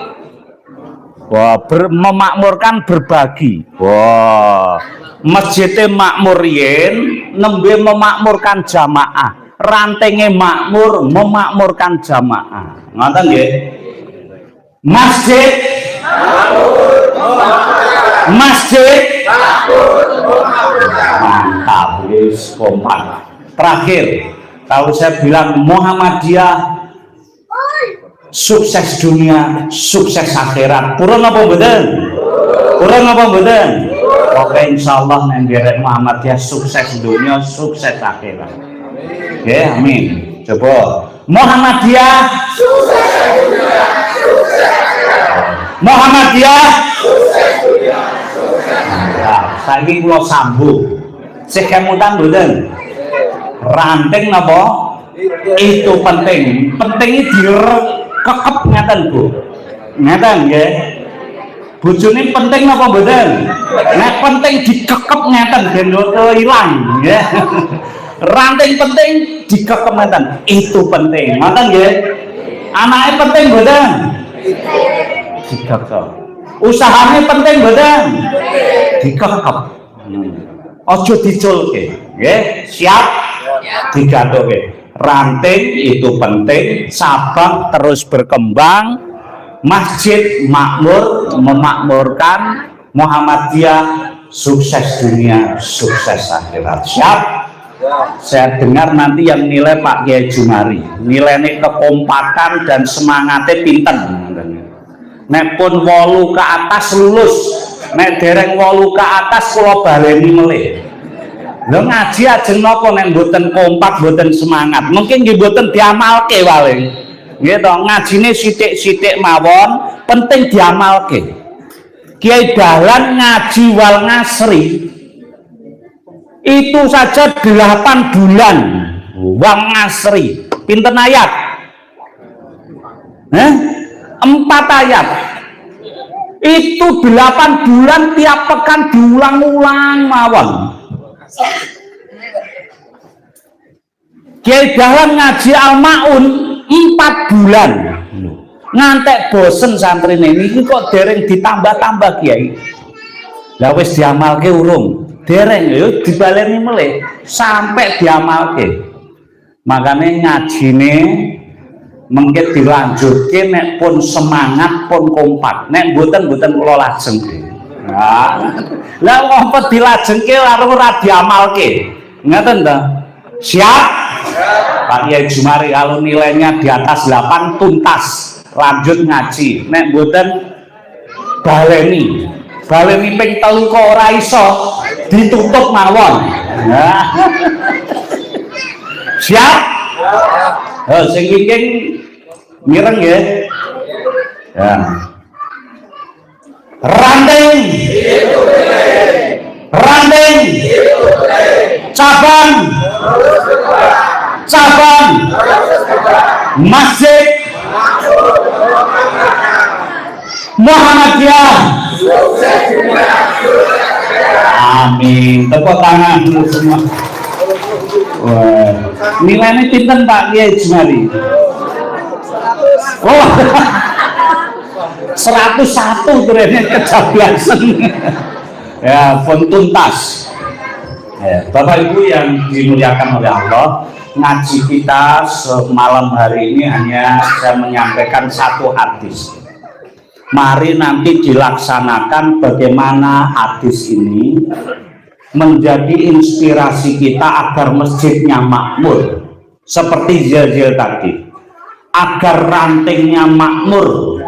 Wah, memakmurkan berbagi. Wah, masjidnya makmur yen, nembe memakmurkan jamaah. Rantengnya makmur, memakmurkan jamaah. Ngoten nggih? Masjid masjid mantap, wis kompak. Terakhir, kalau saya bilang Muhammadiyah sukses dunia, sukses akhirat, purun apa mboten? Purun apa mboten? Oke, insyaallah nang derek Muhammadiyah sukses dunia, sukses akhirat. Oke, amin. Coba Muhammadiyah sukses dunia, sukses akhirat. Muhammadiyah sukses dunia, sukses akhirat. Saiki kula sambung. Sing kemutan mboten? Ranting napa? Itu penting. Pentingnya direkekep ngeten, Bu. Ngeten nggih. Bojone penting napa mboten? Nek penting dikekep ngeten ben ora ilang, nggih. Ranting penting dikekep ngeten. Itu penting. Ngoten nggih. Anake penting mboten? Dikekep. Usahane penting mboten? Dikekep. Ojo diculke, nggih. Siap? Digathuke. Ranting itu penting, cabang terus berkembang, masjid makmur, memakmurkan, Muhammadiyah sukses dunia, sukses akhirat. Siap? Saya dengar nanti yang nilai Pak Kiai Jumari, nilainya kekompakan dan semangatnya pinten. Nek pun 8 ke atas lulus, nek dereng 8 ke atas kula baleni melih. Lho ngaji ajeng napa nek mboten kompak, mboten semangat. Mungkin nggih mboten diamalke wae. Nggih to, ngajine sithik-sithik mawon, penting diamalke. Kiai Dahlan ngaji wal ngasri itu saja 8 bulan wal ngasri. Pinten ayat? 4 ayat. Itu 8 bulan tiap pekan diulang-ulang mawon. Kiai Dahlan ngaji Al-Maun 4 bulan. Ngantek bosen santrine niki kok dereng ditambah-tambah Kiai. Lah wis diamalke urung? Dereng yo dibaleni melih sampai diamalke. Makane ngajine mengke dilanjutke nek pun semangat pun kompak. Nek mboten kula lajeng. Nah, lah ngopo dilajengke karo ora diamalke. Ngoten ta? Siap? Pak Kiai Jumari kalau nilainya di atas 8 tuntas, lanjut ngaji. Nek mboten baleni ping 3 kok ora iso ditutup mawon. Nah. Siap? Sing wingking mireng nggih. Ya. Ranting, cabang, masjid, Muhammadiyah. Amin. Tepuk tangan dulu semua. Wah, nilainya pinten Pak Kiai Jumari? Oh. 101 trennya kejablasan. Ya, pun tuntas. Ya, Bapak Ibu yang dimuliakan oleh Allah, ngaji kita semalam hari ini hanya saya menyampaikan 1 hadis. Mari nanti dilaksanakan bagaimana hadis ini menjadi inspirasi kita agar masjidnya makmur seperti zil-zil tadi, agar rantingnya makmur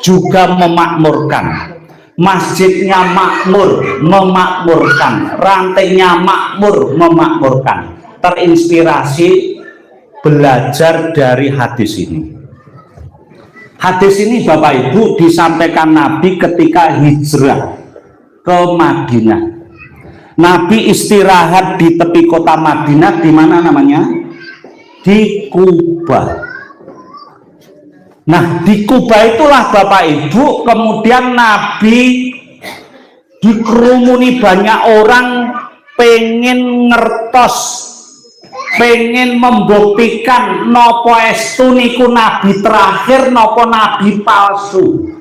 juga memakmurkan, masjidnya makmur memakmurkan, rantingnya makmur memakmurkan. Terinspirasi belajar dari hadis ini. Hadis ini Bapak Ibu disampaikan Nabi ketika hijrah ke Madinah. Nabi istirahat di tepi kota Madinah, di mana namanya? Di Kuba. Nah, di Kuba itulah Bapak Ibu, kemudian Nabi dikerumuni banyak orang pengen ngertos, pengen membuktikan nopo estu niku nabi terakhir nopo nabi palsu.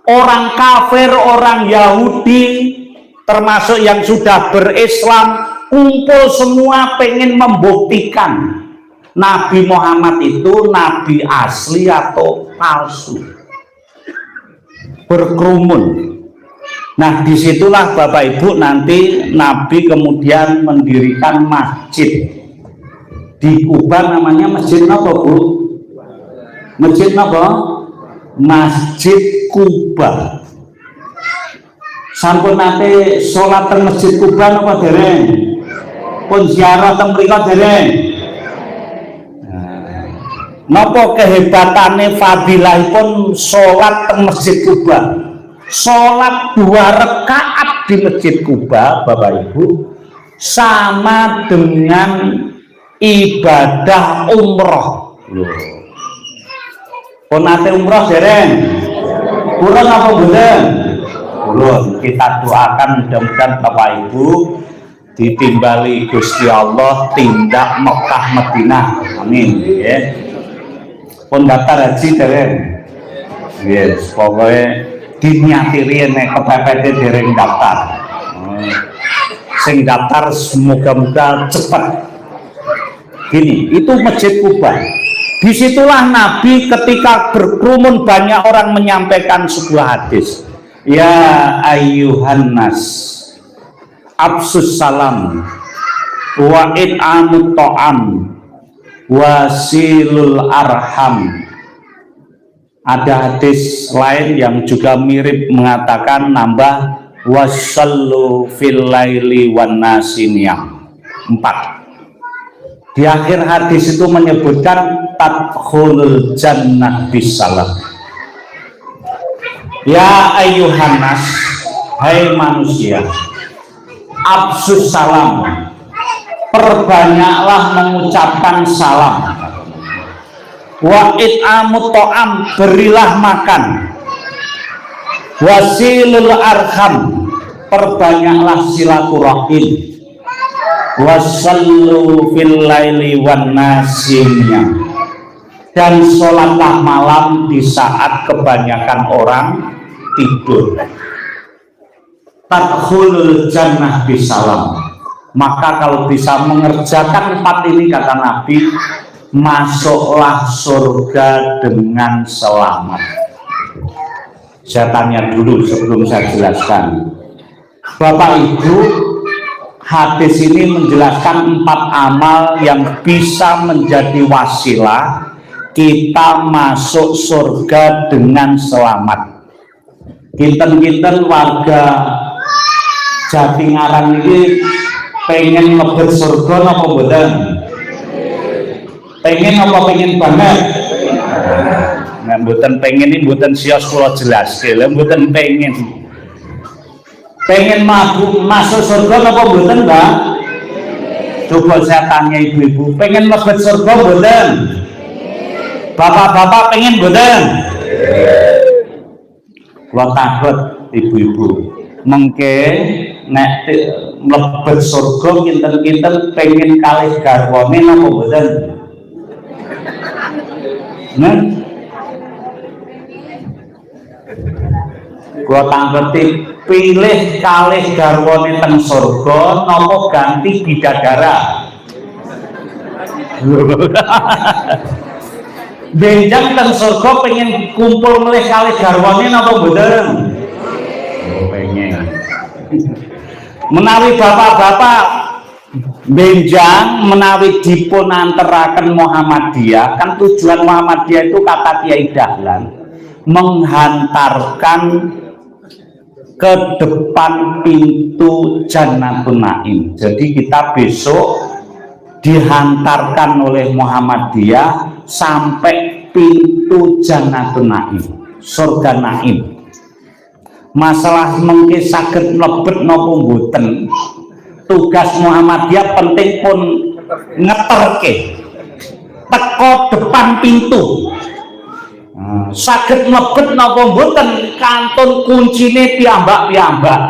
Orang kafir, orang Yahudi, termasuk yang sudah berislam, kumpul semua pengen membuktikan Nabi Muhammad itu nabi asli atau palsu. Berkerumun. Nah, disitulah Bapak Ibu nanti Nabi kemudian mendirikan masjid di Kuba, namanya Masjid apa Bu? Masjid apa? Masjid Kuba. Sampun nate sholat teng Masjid Kuba napa dereng? Pun ziarah teng mriku dereng? Napa kehebatane fadilahipun sholat teng Masjid Kuba? Sholat 2 rakaat di Masjid Kuba, Bapak Ibu, sama dengan ibadah umroh. Pun nate umroh dereng? Purun apa boten? Purun. Kita doakan mudah-mudahan Bapak Ibu ditimbali Gusti Allah tindak Mekah Madinah. Amin. Ya. Pun daftar haji dereng? Yes, pokoknya diniati riyen nek kepepete dereng daftar. Sing daftar semoga-moga cepat. Gini, itu Masjid Kuba. Disitulah Nabi ketika berkerumun banyak orang menyampaikan sebuah hadis. Ya ayyuhan nas, absus salam, wa it'amut ta'am, wasilul arham. Ada hadis lain yang juga mirip mengatakan nambah wasallu fil laili wan nasi niyam. 4. Di akhir hadis itu menyebutkan tadkhulul jannah bisalam. Ya ayyuhan nas, hai manusia, absus salam, perbanyaklah mengucapkan salam. Wa it'amut ta'am, berilah makan. Wasilul arham, perbanyaklah silaturahim. Wasallu fil laili wan nasimnya, dan sholatlah malam di saat kebanyakan orang tidur. Tadkhulul jannah bisalam, maka kalau bisa mengerjakan 4 ini kata Nabi, masuklah surga dengan selamat. Saya tanya dulu sebelum saya jelaskan, Bapak Ibu, hadis ini menjelaskan 4 amal yang bisa menjadi wasilah kita masuk surga dengan selamat. Kinten-kinten warga Jatingarang ini pengen mlebet surga napa mboten? Pengen apa pengen banget? Nah, mboten pengen ini mboten sios kula jelaske, lha mboten pengen. Pengen masuk surga apa mboten, Mbak? Coba saya tanya ibu-ibu, pengen mlebet surga mboten? Bapak-bapak pengen mboten? Kula takut ibu-ibu mengke nek mlebet surga kinten-kinten pengen kalih garwane napa mboten? Nah, gua tangketi pilih kalih garwane teng surga napa ganti bidadara. Benjang teng surga pengen kumpul melih kalih garwane napa mboten? Pengen. Menawi bapak-bapak benjang menawi dipun anteraken Muhammadiyah, kan tujuan Muhammadiyah itu kata Kiai Dahlan menghantarkan ke depan pintu Jannatun Naim. Jadi kita besok dihantarkan oleh Muhammadiyah sampai pintu Jannatun Naim, surga Naim. Masalah mengke saged mlebet napa mboten tugas Muhammadiyah penting pun ngeterke teko depan pintu. Saged mlebet napa mboten kantun kuncine piyambak-piyambak.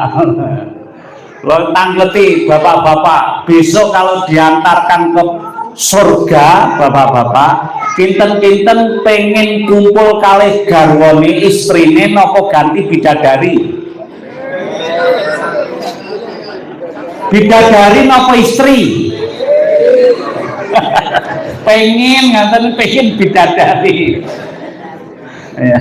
Lho tangleti bapak-bapak, besok kalau diantarkan ke surga bapak-bapak, kinten-kinten pengen kumpul kalih garwane istrine napa ganti bidadari? Bidadari napa istri? pengen bidadari. Ya.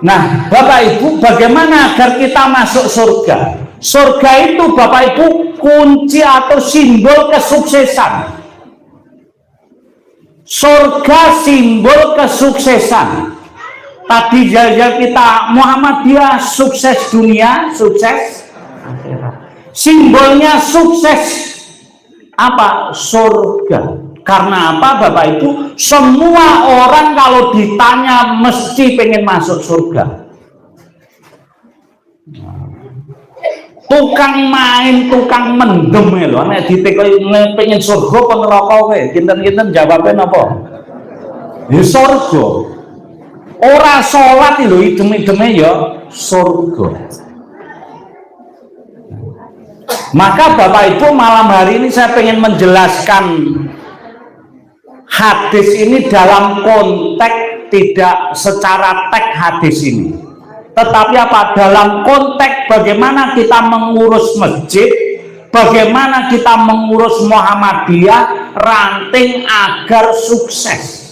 Nah, Bapak Ibu, bagaimana agar kita masuk surga? Surga itu Bapak Ibu kunci atau simbol kesuksesan. Surga simbol kesuksesan. Tadi jajal kita Muhammadiyah sukses dunia, sukses akhirat. Simbolnya sukses apa? Surga. Karena apa Bapak Ibu? Semua orang kalau ditanya mesti pengen masuk surga. Tukang main, tukang mendem lho, nek ditekoni pengen surga apa neraka kowe? Kinten-kinten jawabnya napa? Ya surga. Ora salat lho idem-ideme ya surga. Maka Bapak Ibu, malam hari ini saya pengen menjelaskan hadis ini dalam konteks tidak secara teks hadis ini, tetapi apa? Dalam konteks bagaimana kita mengurus masjid, bagaimana kita mengurus Muhammadiyah ranting agar sukses.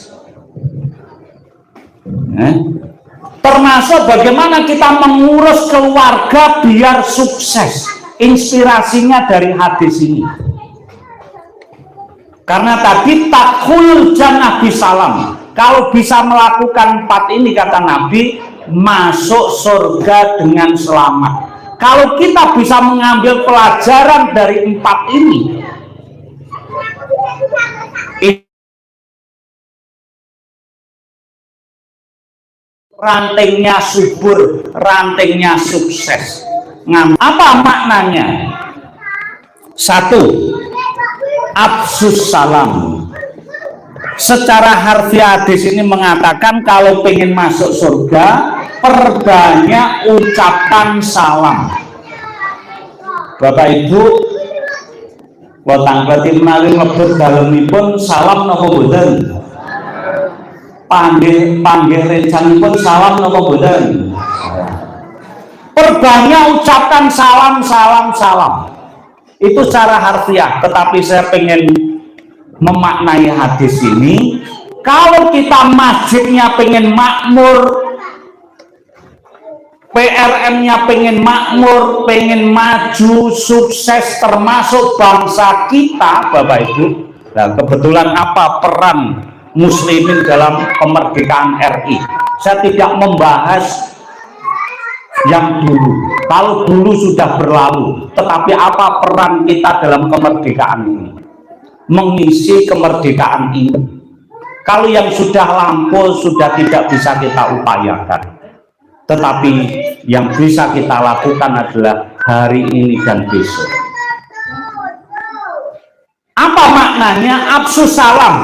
Termasuk bagaimana kita mengurus keluarga biar sukses. Inspirasinya dari hadis ini. Karena tadi takhul jannah bisalam. Kalau bisa melakukan 4 ini kata Nabi, masuk surga dengan selamat. Kalau kita bisa mengambil pelajaran dari 4 ini, rantingnya subur, rantingnya sukses. Apa maknanya? 1. Absus salam. Secara harfiah hadis ini mengatakan kalau pengen masuk surga, perbanyak ucapan salam. Bapak Ibu, wonten berarti menawi mlebet dalemipun salam napa boten? Panggih rencanipun salam napa boten? Perbanyak ucapan salam. Itu secara harfiah, tetapi saya pengen memaknai hadis ini. Kalau kita masjidnya pengen makmur, PRM-nya pengen makmur, pengen maju, sukses, termasuk bangsa kita, Bapak Ibu. Nah, kebetulan apa peran muslimin dalam kemerdekaan RI? Saya tidak membahas yang dulu. Kalau dulu sudah berlalu, tetapi apa peran kita dalam kemerdekaan ini? Mengisi kemerdekaan ini. Kalau yang sudah lampau sudah tidak bisa kita upayakan, tetapi yang bisa kita lakukan adalah hari ini dan besok. Apa maknanya absus salam?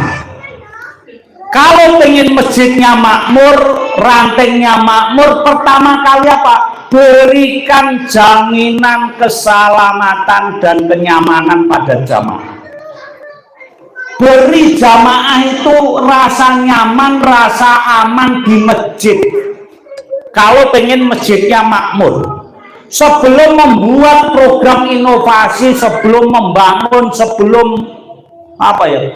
Kalau pengen masjidnya makmur, rantingnya makmur, pertama kali apa? Berikan jaminan keselamatan dan kenyamanan pada jamaah. Beri jamaah itu rasa nyaman, rasa aman di masjid. Kalau pengen masjidnya makmur, sebelum membuat program inovasi, sebelum membangun, sebelum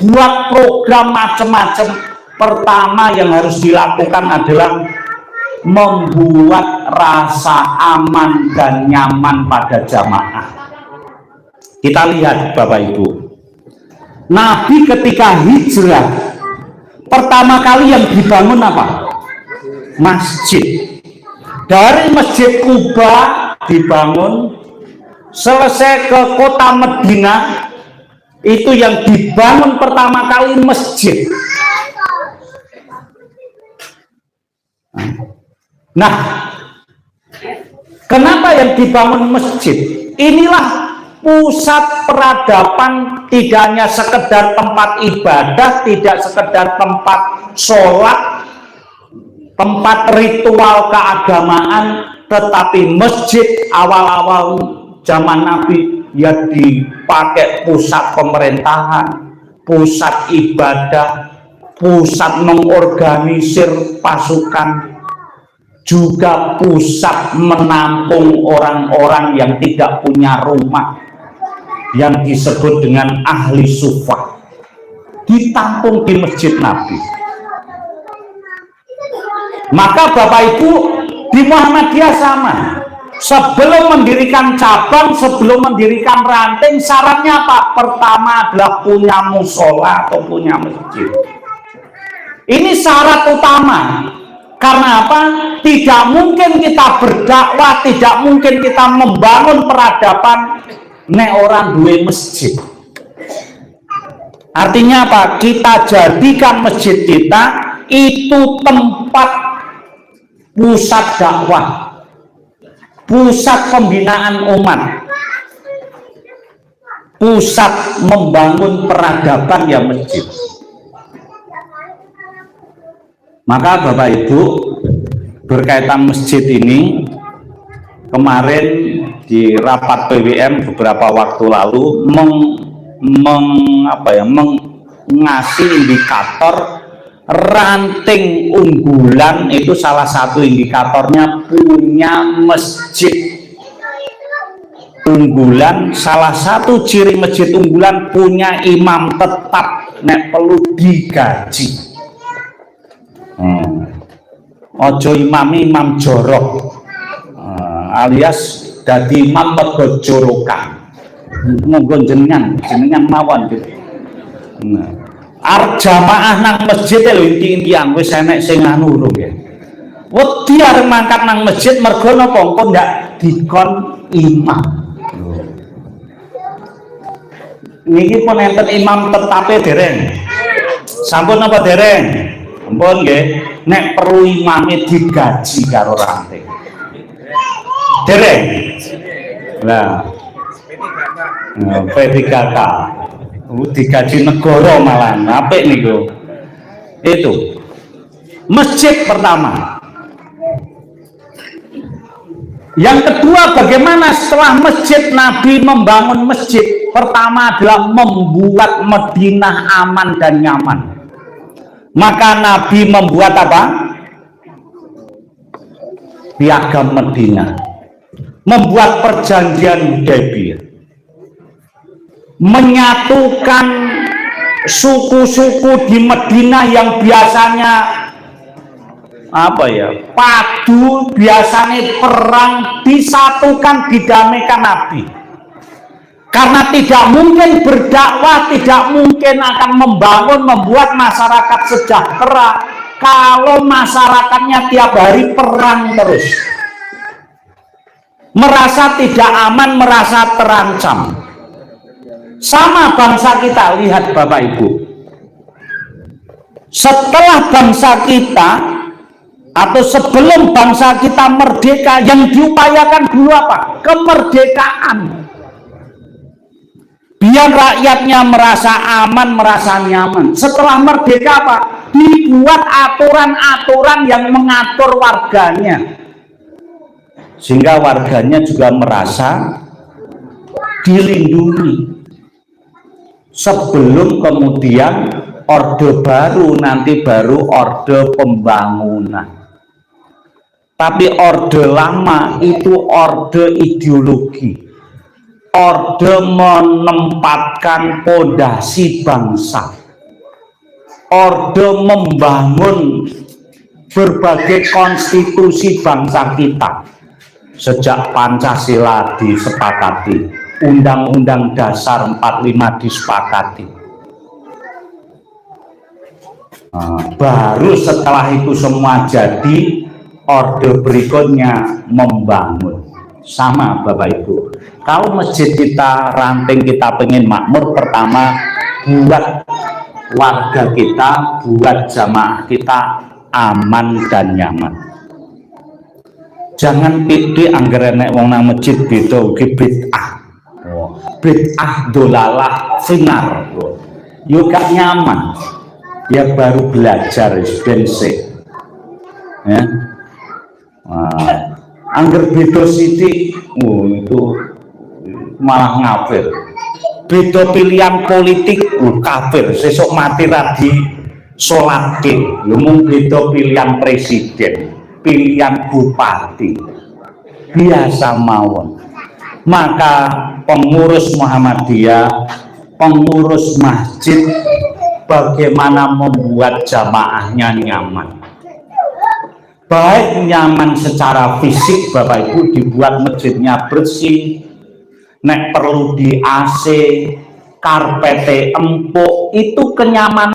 buat program macam-macam, pertama yang harus dilakukan adalah membuat rasa aman dan nyaman pada jamaah. Kita lihat Bapak Ibu, Nabi ketika hijrah pertama kali yang dibangun apa? Masjid. Dari Masjid Kuba dibangun, selesai ke kota Madinah, itu yang dibangun pertama kali masjid. Nah, kenapa yang dibangun masjid? Inilah pusat peradaban, tidak hanya sekedar tempat ibadah, tidak sekedar tempat sholat, tempat ritual keagamaan, tetapi masjid awal-awal zaman Nabi ya dipakai pusat pemerintahan, pusat ibadah, pusat mengorganisir pasukan, juga pusat menampung orang-orang yang tidak punya rumah, yang disebut dengan ahli sufah, ditampung di masjid Nabi. Maka Bapak Ibu, di Muhammadiyah sama, sebelum mendirikan cabang, sebelum mendirikan ranting, syaratnya apa? Pertama adalah punya musola atau punya masjid. Ini syarat utama. Karena apa? Tidak mungkin kita berdakwah, tidak mungkin kita membangun peradaban nek orang duwe masjid. Artinya apa? Kita jadikan masjid kita itu tempat pusat dakwah, pusat pembinaan umat, pusat membangun peradaban ya masjid. Maka Bapak Ibu, berkaitan masjid ini, kemarin di rapat PWM beberapa waktu lalu mengasih indikator ranting unggulan, itu salah satu indikatornya punya masjid unggulan. Salah satu ciri masjid unggulan punya imam tetap, nek perlu digaji. Ojo imam jorok, alias dadi imam mergo jorokan. Monggo jenengan mawon gitu. Arep jamaah nang masjid lho inti-intian wis enek sing anu urung ya. Wedi arep mangkat nang masjid mergo napa engko ndak dikon imam. Niki pun enten imam tetape dereng. Sampun apa dereng? Ampun nggih, nek perlu imame digaji karo ranting. Dereng. Lah. P3K. Digaji negara malah. Apik niku. Itu. Masjid pertama. Yang kedua, bagaimana setelah masjid Nabi membangun masjid? Pertama adalah membuat Madinah aman dan nyaman. Maka Nabi membuat apa? Piagam Madinah, membuat perjanjian Hudaybiyah, menyatukan suku-suku di Madinah yang biasanya padu, biasanya perang, disatukan, didamaikan Nabi. Karena tidak mungkin berdakwah, tidak mungkin akan membuat masyarakat sejahtera kalau masyarakatnya tiap hari perang terus, merasa tidak aman, merasa terancam. Sama bangsa kita, lihat Bapak Ibu, setelah bangsa kita atau sebelum bangsa kita merdeka, yang diupayakan dulu apa? Kemerdekaan. Biar rakyatnya merasa aman, merasa nyaman. Setelah merdeka apa? Dibuat aturan-aturan yang mengatur warganya, sehingga warganya juga merasa dilindungi. Sebelum kemudian orde baru, nanti baru orde pembangunan. Tapi orde lama itu orde ideologi, orde menempatkan pondasi bangsa, orde membangun berbagai konstitusi bangsa kita. Sejak Pancasila disepakati, Undang-Undang Dasar 45 disepakati, baru setelah itu semua jadi, orde berikutnya membangun. Sama Bapak Ibu, kalau masjid kita, ranting kita pengen makmur, pertama buat warga kita, buat jamaah kita aman dan nyaman. Jangan pede anggar nek wong nang masjid beda ugi bid'ah. bid'ah dolalah finar. Yo gak nyaman. Dia baru belajar bensik. Ya. Angger beda sithik, itu malah ngafir. Beda pilihan politik, kafir. Sesuk mati radi solatke. Yo mung beda pilihan presiden, pilihan bupati. Biasa mawon. Maka pengurus Muhammadiyah, pengurus masjid, bagaimana membuat jamaahnya nyaman. Baik nyaman secara fisik, Bapak Ibu, dibuat masjidnya bersih, nek perlu di AC, karpete empuk, itu kenyamanan